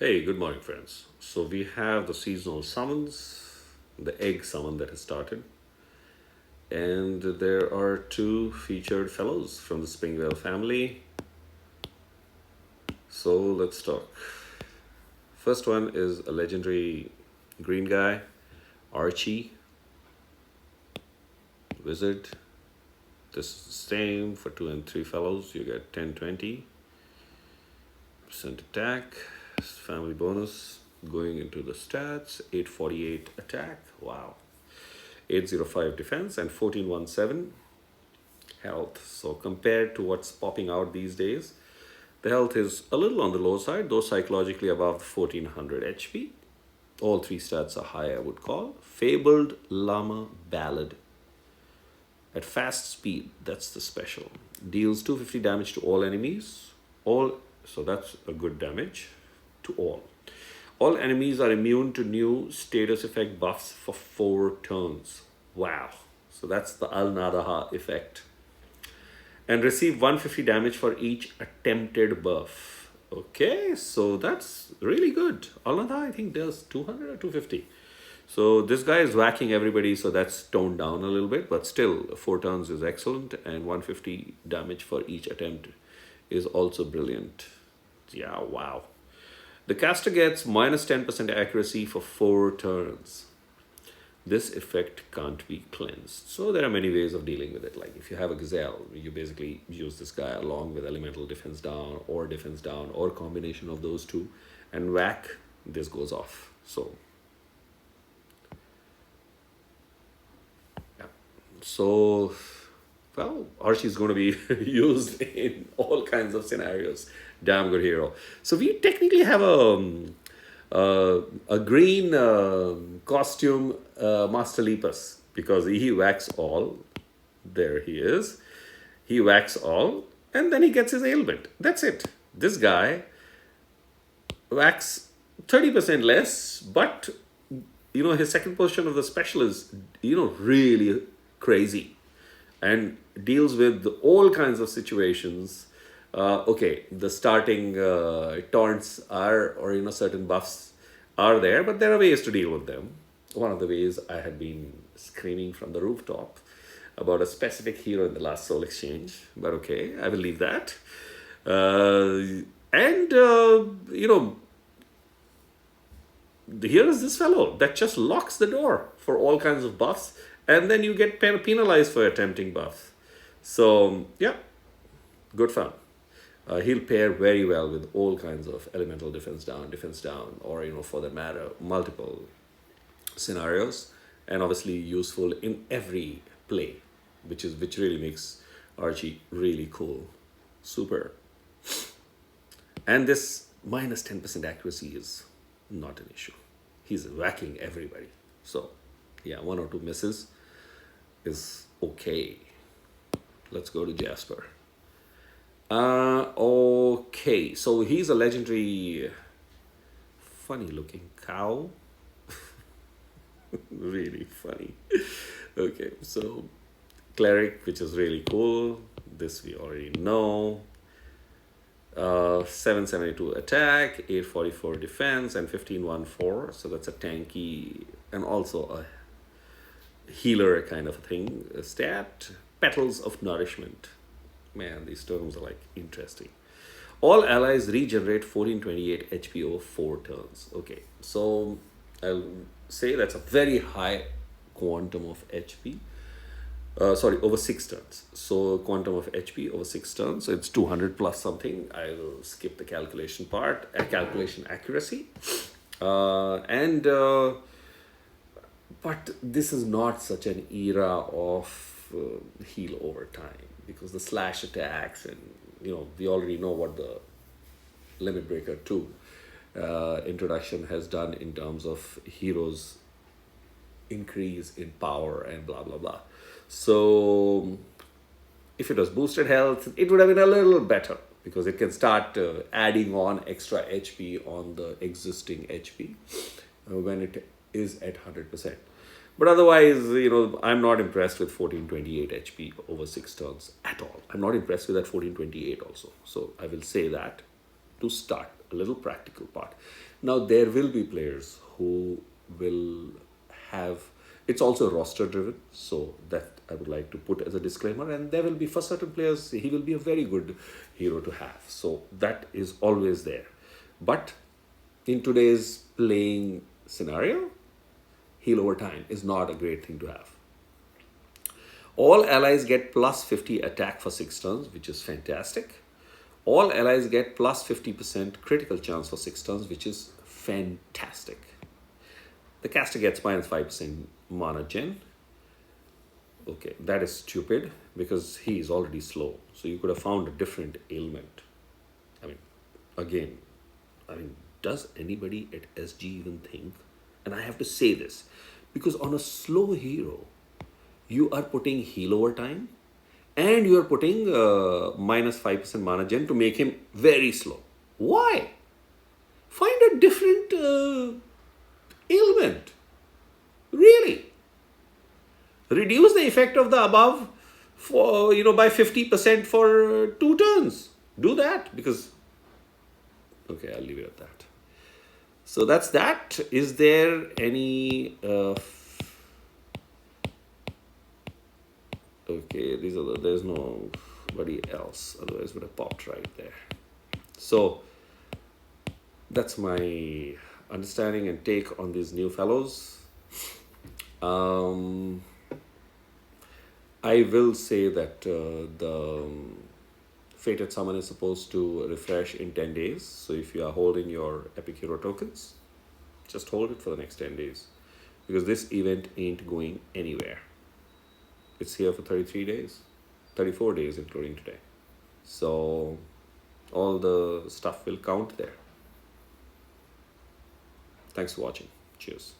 Hey, good morning, friends. So we have the seasonal summons, the egg summon that has started, and there are two featured fellows from the Springvale family. So let's talk. First one is a legendary green guy, Archie, wizard. This is the same for two and three fellows. You get 10-20% attack, family bonus going into the stats, 848 attack. Wow. 805 defense and 1417 health. So compared to what's popping out these days, the health is a little on the low side, though psychologically above 1400 HP. All three stats are high, I would call. Fabled Llama Ballad. At fast speed, that's the special. Deals 250 damage to all enemies. So that's a good damage to all. All enemies are immune to new status effect buffs for 4 turns. Wow. So that's the Al Nadaha effect. And receive 150 damage for each attempted buff. Okay, so that's really good. Al Nadaha, I think, does 200 or 250. So this guy is whacking everybody, so that's toned down a little bit, but still 4 turns is excellent, and 150 damage for each attempt is also brilliant. Yeah, wow. The caster gets minus 10% accuracy for 4 turns. This effect can't be cleansed. So there are many ways of dealing with it. Like if you have a gazelle, you basically use this guy along with elemental defense down or combination of those two, and whack, this goes off. So yeah. So well, Archie is going to be used in all kinds of scenarios. Damn good hero. So we technically have a green costume Master Lepus because he whacks all. There he is. He whacks all and then he gets his ailment. That's it. This guy whacks 30% less, but his second portion of the special is really crazy and deals with all kinds of situations. Okay, the starting taunts are, or certain buffs are there, but there are ways to deal with them. One of the ways I had been screaming from the rooftop about a specific hero in the last Soul Exchange, but okay, I will leave that. And here is this fellow that just locks the door for all kinds of buffs, and then you get penalized for attempting buffs. So yeah, good fun. He'll pair very well with all kinds of elemental defense down, or for that matter, multiple scenarios, and obviously useful in every play, which really makes Archie really cool, super. And this minus 10% accuracy is not an issue. He's whacking everybody. So yeah, 1 or 2 misses is okay. Let's go to Jasper. Okay, so he's a legendary, funny looking cow. Really funny. Okay, so cleric, which is really cool. This we already know. 772 attack, 844 defense, and 1514. So that's a tanky and also a healer kind of a thing. A stat. Petals of Nourishment. Man, these terms are like interesting. All allies regenerate 1428 HP over 4 turns. Okay, so I'll say that's a very high quantum of HP. Over 6 turns. So quantum of HP over 6 turns. So it's 200 plus something. I will skip the calculation part. Calculation accuracy. But this is not such an era of heal over time, because the slash attacks and we already know what the Limit Breaker 2 introduction has done in terms of heroes increase in power and blah blah blah. So if it was boosted health, it would have been a little better because it can start adding on extra HP on the existing HP when it is at 100%. But otherwise, I'm not impressed with 1428 HP over 6 turns at all. I'm not impressed with that 1428 also. So I will say that to start a little practical part. Now, there will be players who will have, it's also roster driven, so that I would like to put as a disclaimer. And there will be, for certain players, he will be a very good hero to have. So that is always there. But in today's playing scenario, heal over time is not a great thing to have. All allies get plus 50 attack for 6 turns, which is fantastic. All allies get plus 50% critical chance for 6 turns, which is fantastic. The caster gets minus 5% mana gen. Okay, that is stupid because he is already slow. So you could have found a different ailment. I mean, again, does anybody at SG even think? And I have to say this because on a slow hero, you are putting heal over time and you are putting minus 5% mana gen to make him very slow. Why? Find a different ailment. Really? Reduce the effect of the above for, by 50% for 2 turns. Do that because, okay, I'll leave it at that. So that's that. Is there any, okay, there's nobody else, otherwise it would have popped right there. So that's my understanding and take on these new fellows. I will say that the Fated Summon is supposed to refresh in 10 days. So if you are holding your Epic Hero tokens, just hold it for the next 10 days. Because this event ain't going anywhere. It's here for 33 days, 34 days including today. So all the stuff will count there. Thanks for watching. Cheers.